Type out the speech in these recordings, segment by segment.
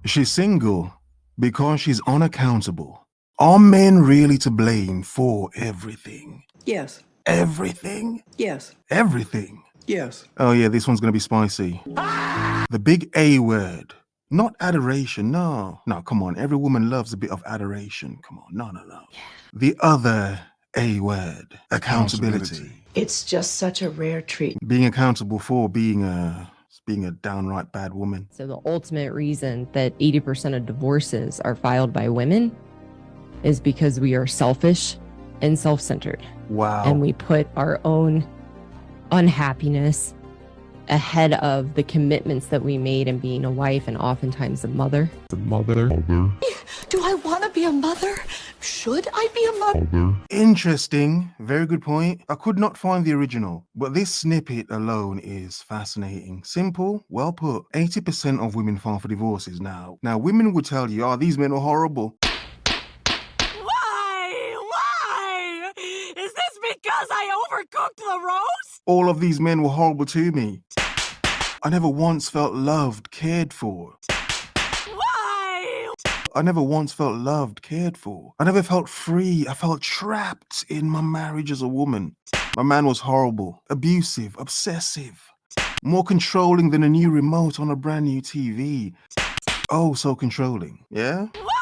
She's single because she's unaccountable. Are men really to blame for everything? Yes. Everything? Yes. Everything. Yes. Oh yeah, this one's gonna be spicy. The big A word. Not adoration, no. No, come on. Every woman loves a bit of adoration. Come on, no. The other A word. Accountability. It's just such a rare treat. Being accountable for being a downright bad woman. So the ultimate reason that 80% of divorces are filed by women is because we are selfish and self-centered. Wow. And we put our own unhappiness ahead of the commitments that we made in being a wife and oftentimes a mother. Do I want to be a mother? Should I be a mother? Interesting. Very good point. I could not find the original, but this snippet alone is fascinating. Simple, well put. 80% of women file for divorces now. Now, women would tell you, oh, these men are horrible. Why? Is this because I overcooked the roast? All of these men were horrible to me. I never once felt loved, cared for. Why? I never once felt loved, cared for. I never felt free. I felt trapped in my marriage as a woman. My man was horrible, abusive, obsessive, more controlling than a new remote on a brand new TV. Oh, so controlling. Yeah? Why?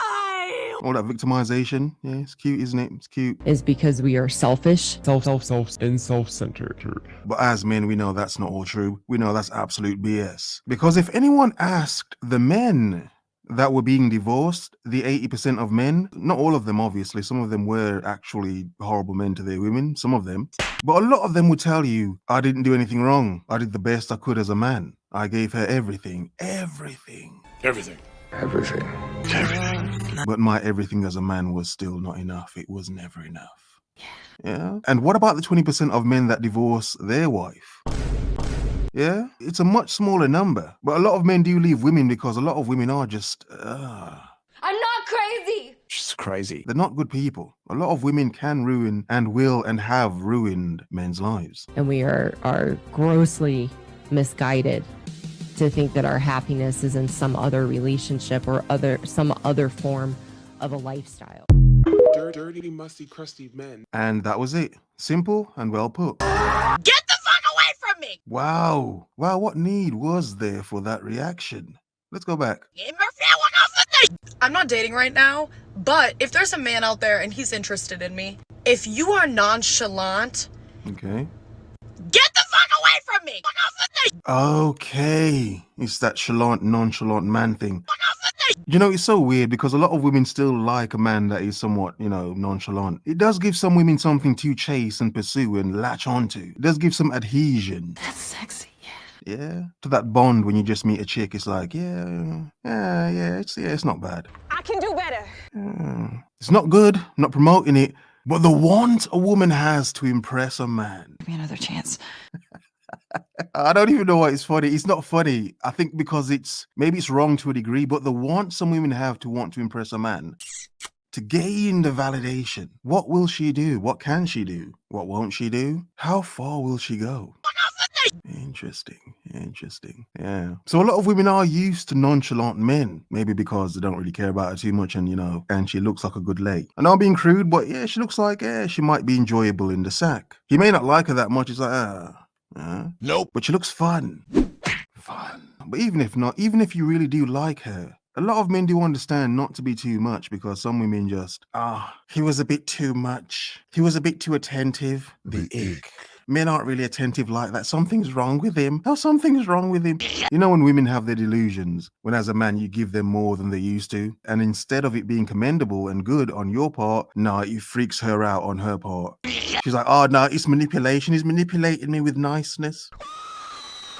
All that victimization. Yeah, it's cute, isn't it? It's cute. Is because we are selfish. And self-centered. But as men, we know that's not all true. We know that's absolute BS. Because if anyone asked the men that were being divorced, the 80% of men, not all of them, obviously, some of them were actually horrible men to their women, some of them, but a lot of them would tell you, I didn't do anything wrong. I did the best I could as a man. I gave her everything. But my everything as a man was still not enough. It was never enough. Yeah. And what about the 20% of men that divorce their wife? Yeah, it's a much smaller number. But a lot of men do leave women because a lot of women are just, I'm not crazy. She's crazy. they're not good people. A lot of women can ruin and will and have ruined men's lives. And we are grossly misguided to think that our happiness is in some other relationship or some other form of a lifestyle. Dirty, musty, crusty men. And that was it. Simple and well put. Get the fuck away from me! Wow. Wow, what need was there for that reaction? Let's go back. I'm not dating right now, but if there's a man out there and he's interested in me, if you are nonchalant, Okay. get the fuck away from me! Okay. It's that nonchalant man thing. You know, it's so weird because a lot of women still like a man that is somewhat, nonchalant. It does give some women something to chase and pursue and latch onto. It does give some adhesion. That's sexy, yeah. Yeah. To that bond when you just meet a chick, it's like, it's not bad. I can do better. It's not good, not promoting it, but the want a woman has to impress a man. Give me another chance. I don't even know why it's funny. It's not funny. I think because maybe it's wrong to a degree, but the want some women have to want to impress a man, to gain the validation. What will she do? What can she do? What won't she do? How far will she go? Interesting. Yeah. So a lot of women are used to nonchalant men, maybe because they don't really care about her too much and she looks like a good lay. I know I'm being crude, but yeah, she looks like, she might be enjoyable in the sack. He may not like her that much. It's like, nope. But she looks fun. But even if not, even if you really do like her, a lot of men do understand not to be too much because some women just, he was a bit too much. He was a bit too attentive. The ick. Men aren't really attentive like that. Something's wrong with him. Oh, something's wrong with him. You know when women have their delusions, when as a man you give them more than they used to, and instead of it being commendable and good on your part, it freaks her out on her part. She's like, oh no, it's manipulation. He's manipulating me with niceness.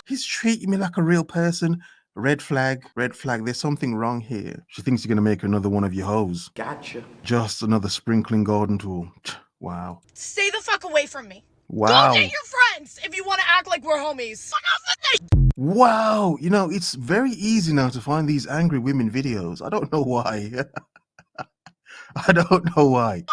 He's treating me like a real person. Red flag. There's something wrong here. She thinks you're going to make her another one of your hoes. Gotcha. Just another sprinkling garden tool. Wow. stay the fuck away from me. Wow. Go date your friends if you want to act like we're homies. Fuck off with me. Wow. It's very easy now to find these angry women videos. I don't know why. I don't know why.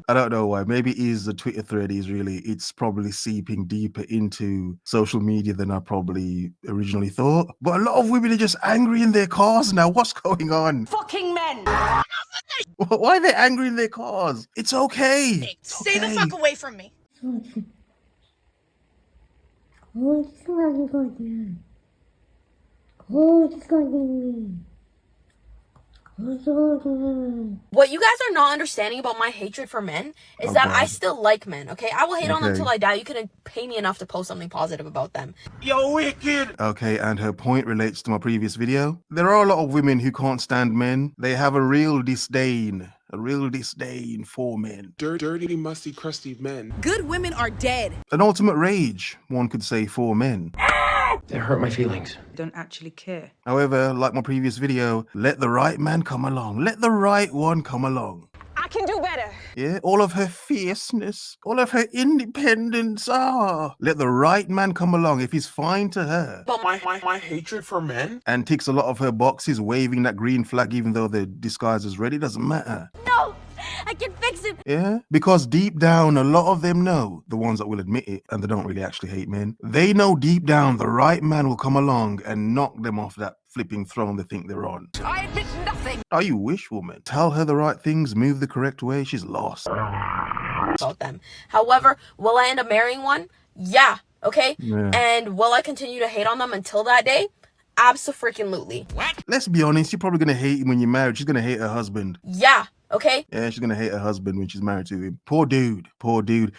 I don't know why. Maybe it is the Twitter thread it's probably seeping deeper into social media than I probably originally thought. But a lot of women are just angry in their cars now. What's going on? Fucking men. Why are they angry in their cars? It's okay. It's Stay the fuck away from me. What you guys are not understanding about my hatred for men is that I still like men, okay? I will hate on them till I die. You couldn't pay me enough to post something positive about them. You're wicked. Okay, and her point relates to my previous video. There are a lot of women who can't stand men. They have a real disdain for men. Dirty, musty, crusty men. Good women are dead. An ultimate rage, one could say, for men. They hurt my feelings. Don't actually care. However, like my previous video, let the right man come along. Let the right one come along. I can do better. Yeah, all of her fierceness, all of her independence. Let the right man come along if he's fine to her. But my hatred for men? And ticks a lot of her boxes, waving that green flag even though the disguise is ready, doesn't matter. No, I can fix it. Yeah, because deep down, a lot of them know, the ones that will admit it, and they don't really actually hate men, they know deep down the right man will come along and knock them off that flipping throne they think they're on. I admit nothing. Oh, you wish, woman. Tell her the right things, move the correct way, she's lost. About them. However, will I end up marrying one? Yeah, okay? Yeah. And will I continue to hate on them until that day? Abso-freaking-lutely. Let's be honest, you're probably going to hate him when you're married. She's going to hate her husband. Yeah, okay? Yeah, she's going to hate her husband when she's married to him. Poor dude.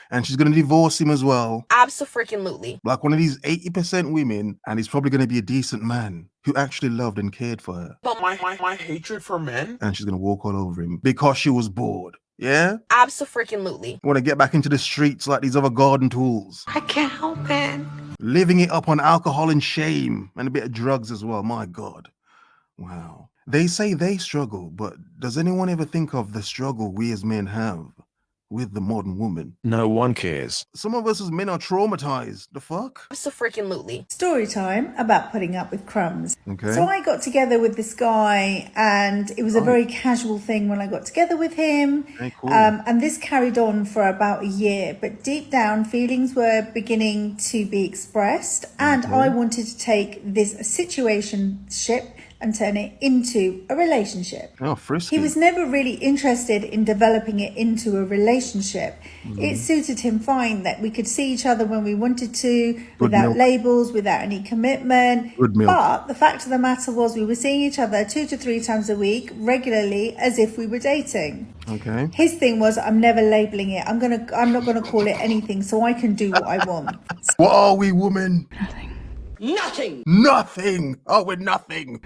And she's going to divorce him as well. Abso-freaking-lutely. Like one of these 80% women, and he's probably going to be a decent man who actually loved and cared for her. But my hatred for men? And she's going to walk all over him because she was bored. Yeah? Abso-freaking-lutely. Want to get back into the streets like these other garden tools. I can't help it. Living it up on alcohol and shame and a bit of drugs as well. My God. Wow. They say they struggle, but does anyone ever think of the struggle we as men have with the modern woman? No one cares. Some of us as men are traumatized. The fuck? Abso-freaking-lutely. Story time about putting up with crumbs. Okay. So I got together with this guy, and it was a very casual thing when I got together with him. Hey, cool. And this carried on for about a year, but deep down feelings were beginning to be expressed, and I wanted to take this situationship and turn it into a relationship. Oh, frisky. He was never really interested in developing it into a relationship. It suited him fine that we could see each other when we wanted to, without milk. labels, without any commitment. Good milk. But the fact of the matter was we were seeing each other 2 to 3 times a week, regularly, as if we were dating. Okay. His thing was, I'm never labeling it. I'm not gonna call it anything, so I can do what I want. What are we, woman? Nothing. Nothing. Oh, we're nothing.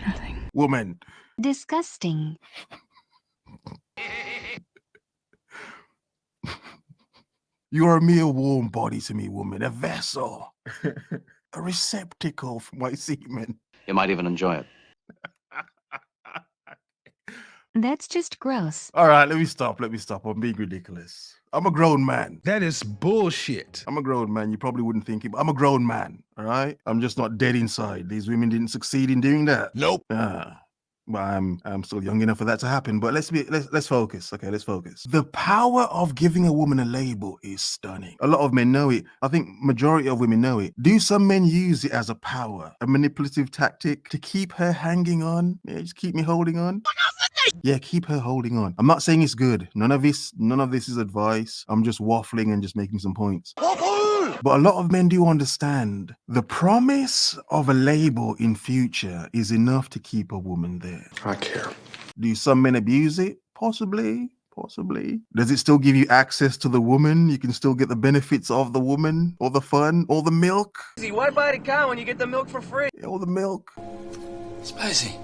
Woman. Disgusting. You're a mere warm body to me, woman. A vessel. A receptacle for my semen. You might even enjoy it. That's just gross. All right, let me stop. I'm being ridiculous. I'm a grown man. That is bullshit. I'm a grown man. You probably wouldn't think it, but I'm a grown man. All right? I'm just not dead inside. These women didn't succeed in doing that. Nope. But I'm still young enough for that to happen. But let's focus. Okay, let's focus. The power of giving a woman a label is stunning. A lot of men know it. I think majority of women know it. Do some men use it as a power, a manipulative tactic to keep her hanging on? Yeah, just keep me holding on. Yeah, keep her holding on. I'm not saying it's good. None of this is advice. I'm just waffling and just making some points. But a lot of men do understand the promise of a label in future is enough to keep a woman there. I care. Do some men abuse it? Possibly. Does it still give you access to the woman? You can still get the benefits of the woman, or the fun, or the milk. Why buy the cow when you get the milk for free? Or the milk. Spicy.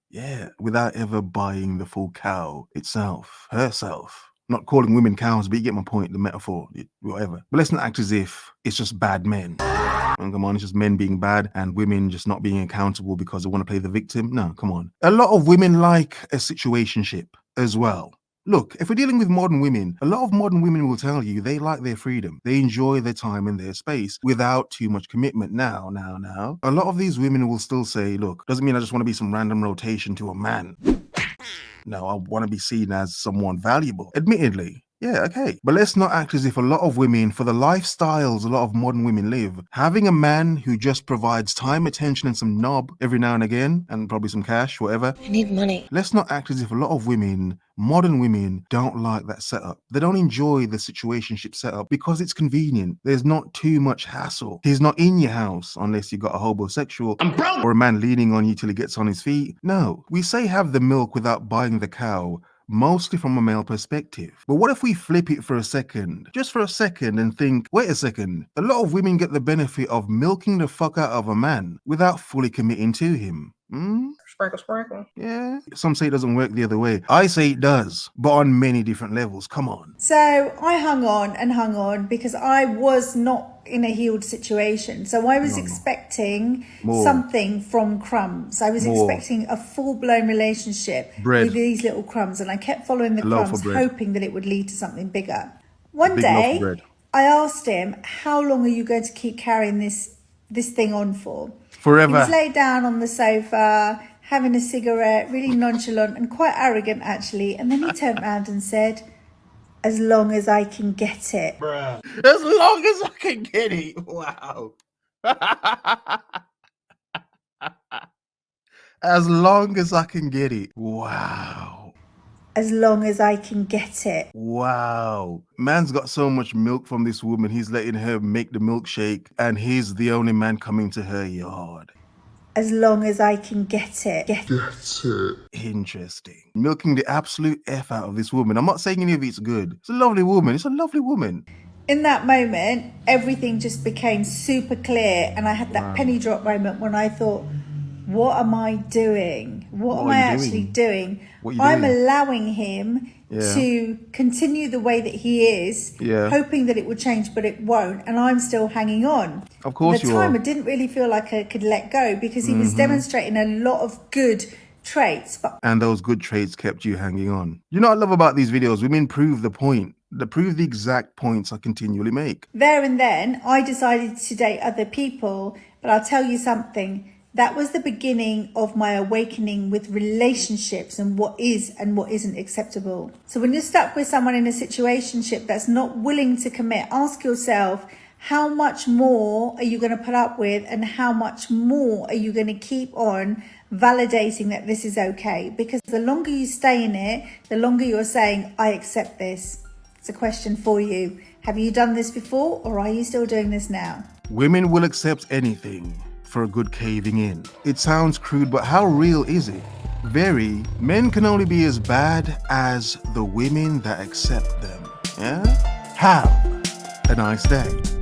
Yeah, without ever buying the full cow herself. Not calling women cows, but you get my point, the metaphor, whatever. But let's not act as if it's just bad men. And come on, it's just men being bad and women just not being accountable because they want to play the victim. No, come on. A lot of women like a situationship as well. Look, if we're dealing with modern women, a lot of modern women will tell you they like their freedom. They enjoy their time and their space without too much commitment. Now. A lot of these women will still say, look, doesn't mean I just want to be some random rotation to a man. No, I want to be seen as someone valuable. Admittedly. Yeah, okay. But let's not act as if a lot of women, for the lifestyles a lot of modern women live, having a man who just provides time, attention, and some knob every now and again, and probably some cash, whatever. I need money. Let's not act as if a lot of women, modern women, don't like that setup. They don't enjoy the situationship setup because it's convenient. There's not too much hassle. He's not in your house unless you got a homosexual or a man leaning on you till he gets on his feet. No, we say have the milk without buying the cow, mostly from a male perspective. But what if we flip it for a second, just for a second, and think, wait a second, a lot of women get the benefit of milking the fuck out of a man without fully committing to him. Sprinkle, sprinkle. Yeah. Some say it doesn't work the other way. I say it does, but on many different levels. Come on. So I hung on because I was not in a healed situation. So I was expecting something from crumbs. I was expecting a full-blown relationship with these little crumbs, and I kept following the crumbs, hoping that it would lead to something bigger. One day, I asked him, how long are you going to keep carrying this thing on for? Forever. He was laid down on the sofa, having a cigarette, really nonchalant and quite arrogant, actually. And then he turned around and said, as long as I can get it. Bruh. As long as I can get it. Wow. As long as I can get it. Wow. As long as I can get it. Wow. Man's got so much milk from this woman, he's letting her make the milkshake, and he's the only man coming to her yard. As long as I can get it. That's it. Interesting. Milking the absolute F out of this woman. I'm not saying any of it's good. It's a lovely woman. It's a lovely woman. In that moment, everything just became super clear, and I had that penny drop moment when I thought, what am I doing? What am I actually doing? I'm allowing him to continue the way that he is, hoping that it would change, but it won't, and I'm still hanging on. Of course you are. At the time, I didn't really feel like I could let go because he was demonstrating a lot of good traits. And those good traits kept you hanging on. You know what I love about these videos? Women prove the point. They prove the exact points I continually make. There and then, I decided to date other people, but I'll tell you something. That was the beginning of my awakening with relationships and what is and what isn't acceptable. So when you're stuck with someone in a situationship that's not willing to commit, ask yourself, how much more are you going to put up with, and how much more are you going to keep on validating that this is okay? Because the longer you stay in it, the longer you're saying, I accept this. It's a question for you. Have you done this before, or are you still doing this now? Women will accept anything for a good caving in. It sounds crude, but how real is it? Very. Men can only be as bad as the women that accept them. Yeah? Have a nice day.